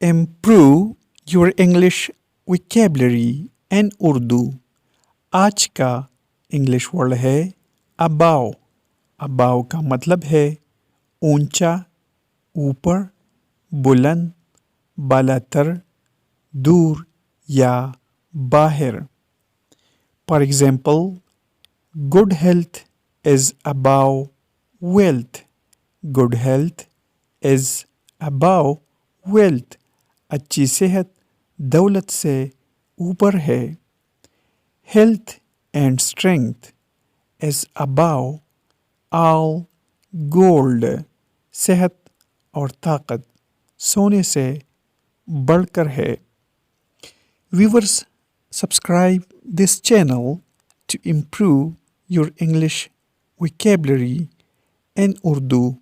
Improve your English vocabulary and Urdu. आज का English word है अबाव। अबाव का मतलब है ऊंचा, ऊपर, बुलंद, बालातर, दूर या बाहर। For example, good health is above wealth. Good health is above wealth. अच्छी सेहत दौलत से ऊपर है। Health and strength is above all gold. सेहत और ताकत सोने से बढ़कर है। Viewers, subscribe this channel to improve your English vocabulary and Urdu